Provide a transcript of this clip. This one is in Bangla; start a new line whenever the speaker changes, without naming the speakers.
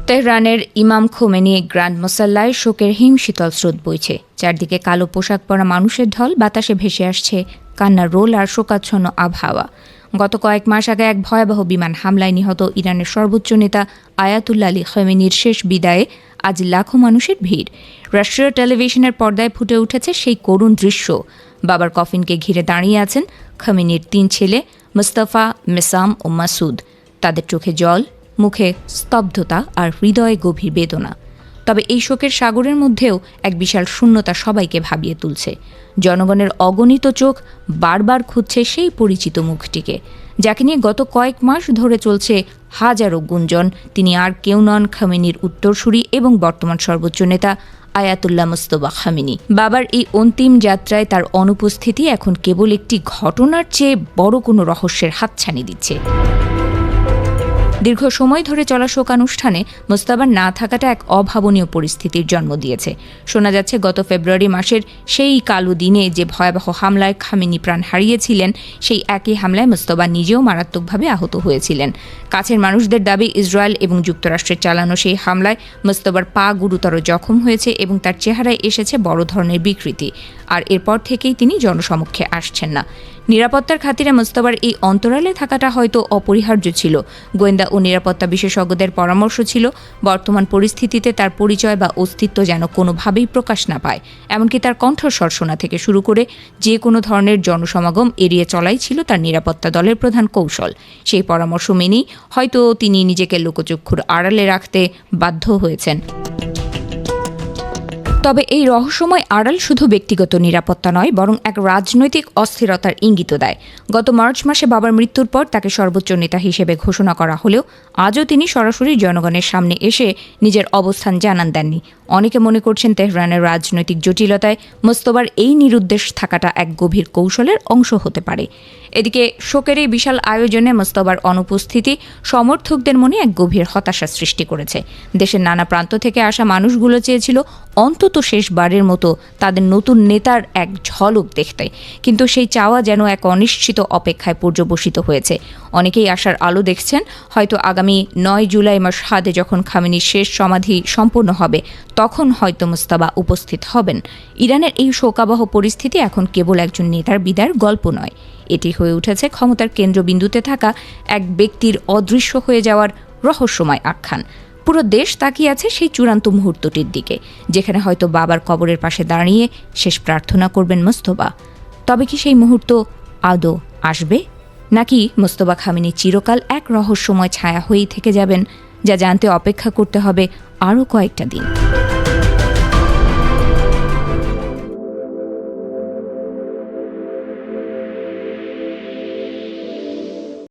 তেহরানের ইমাম খোমেনি গ্র্যান্ড মোসাল্লায় শোকের হিমশীতল স্রোত বইছে। চারদিকে কালো পোশাক পরা মানুষের ঢল, বাতাসে ভেসে আসছে কান্নার রোল আর শোকাচ্ছন্ন আবহাওয়া। গত কয়েক মাস আগে এক ভয়াবহ বিমান হামলায় নিহত ইরানের সর্বোচ্চ নেতা আয়াতুল্লাহ আলী খোমেনির শেষ বিদায়ে আজ লাখো মানুষের ভিড়। রাষ্ট্রীয় টেলিভিশনের পর্দায় ফুটে উঠেছে সেই করুণ দৃশ্য। বাবার কফিনকে ঘিরে দাঁড়িয়ে আছেন খোমেনির 3 ছেলে মুস্তাফা, মেসাম ও মাসুদ। তাদের চোখে জল, মুখে স্তব্ধতা আর হৃদয়ে গভীর বেদনা। তবে এই শোকের সাগরের মধ্যেও এক বিশাল শূন্যতা সবাইকে ভাবিয়ে তুলছে। জনগণের অগণিত চোখ বারবার খুঁজছে সেই পরিচিত মুখটিকে, যাকে নিয়ে গত কয়েক মাস ধরে চলছে হাজারো গুঞ্জন। তিনি আর কেউ নন, খোমেনির উত্তরসূরি এবং বর্তমান সর্বোচ্চ নেতা আয়াতুল্লাহ মুজতবা খোমেনি। বাবার এই অন্তিম যাত্রায় তার অনুপস্থিতি এখন কেবল একটি ঘটনার চেয়ে বড় কোনো রহস্যের হাতছানি দিচ্ছে। দীর্ঘ সময় ধরে চলা শোকানুষ্ঠানে মুজতবার না থাকাটা এক অভাবনীয় পরিস্থিতির জন্ম দিয়েছে। শোনা যাচ্ছে গত ফেব্রুয়ারি মাসের সেই কালো দিনে যে ভয়াবহ হামলায় খোমেনি প্রাণ হারিয়েছিলেন, সেই একই হামলায় মুজতবা নিজেও মারাত্মকভাবে আহত হয়েছিলেন। কাছের মানুষদের দাবি, ইসরায়েল এবং যুক্তরাষ্ট্রের চালানো সেই হামলায় মুজতবার পা গুরুতর জখম হয়েছে এবং তার চেহারায় এসেছে বড় ধরনের বিকৃতি। আর এরপর থেকেই তিনি জনসমক্ষে আসছেন না। নিরাপত্তার খাতিরে মুজতবার এই অন্তরালে থাকাটা হয়তো অপরিহার্য ছিল। গোয়েন্দা ও নিরাপত্তা বিশেষজ্ঞদের পরামর্শ ছিল বর্তমান পরিস্থিতিতে তার পরিচয় বা অস্তিত্ব যেন কোনোভাবেই প্রকাশ না পায়। এমনকি তার কণ্ঠস্বর শোনা থেকে শুরু করে যে কোনো ধরনের জনসমাগম এড়িয়ে চলাই ছিল তার নিরাপত্তা দলের প্রধান কৌশল। সেই পরামর্শ মেনেই হয়তো তিনি নিজেকে লোকচক্ষুর আড়ালে রাখতে বাধ্য হয়েছেন। তবে এই রহস্যময় আড়াল শুধু ব্যক্তিগত নিরাপত্তা নয়, বরং এক রাজনৈতিক অস্থিরতার ইঙ্গিত দেয়। গত মার্চ মাসে বাবার মৃত্যুর পর তাকে সর্বোচ্চ নেতা হিসেবে ঘোষণা করা হলেও আজও তিনি সরাসরি জনগণের সামনে এসে নিজের অবস্থান জানান দেননি। অনেকে মনে করছেন তেহরানের রাজনৈতিক জটিলতায় মুজতবার এই নিরুদ্দেশ থাকাটা এক গভীর কৌশলের অংশ হতে পারে। এদিকে শোকের এই বিশাল আয়োজনে মুজতবার অনুপস্থিতি সমর্থকদের মনে এক গভীর হতাশা সৃষ্টি করেছে। দেশের নানা প্রান্ত থেকে আসা মানুষগুলো চেয়েছিল অন্তত শেষবারের মতো তাদের নতুন নেতার এক ঝলক দেখতে, কিন্তু সেই চাওয়া যেন এক অনিশ্চিত অপেক্ষায় পর্যবসিত হয়েছে। অনেকেই আশার আলো দেখছেন, হয়তো আগামী 9 জুলাই মাসহাদে যখন খোমেনির শেষ সমাধি সম্পূর্ণ হবে, তখন হয়তো মুজতবা উপস্থিত হবেন। ইরানের এই শোকাবহ পরিস্থিতি এখন কেবল একজন নেতার বিদায়ের গল্প নয়, এটি হয়ে উঠেছে ক্ষমতার কেন্দ্রবিন্দুতে থাকা এক ব্যক্তির অদৃশ্য হয়ে যাওয়ার রহস্যময় আখ্যান। পুরো দেশ তাকিয়ে আছে সেই চূড়ান্ত মুহূর্তটির দিকে, যেখানে হয়তো বাবার কবরের পাশে দাঁড়িয়ে শেষ প্রার্থনা করবেন মুজতবা। তবে কি সেই মুহূর্ত আদৌ আসবে, নাকি মুজতবা খোমেনি চিরকাল এক রহস্যময় ছায়া হয়েই থেকে যাবেন, যা জানতে অপেক্ষা করতে হবে আরও কয়েকটা দিন।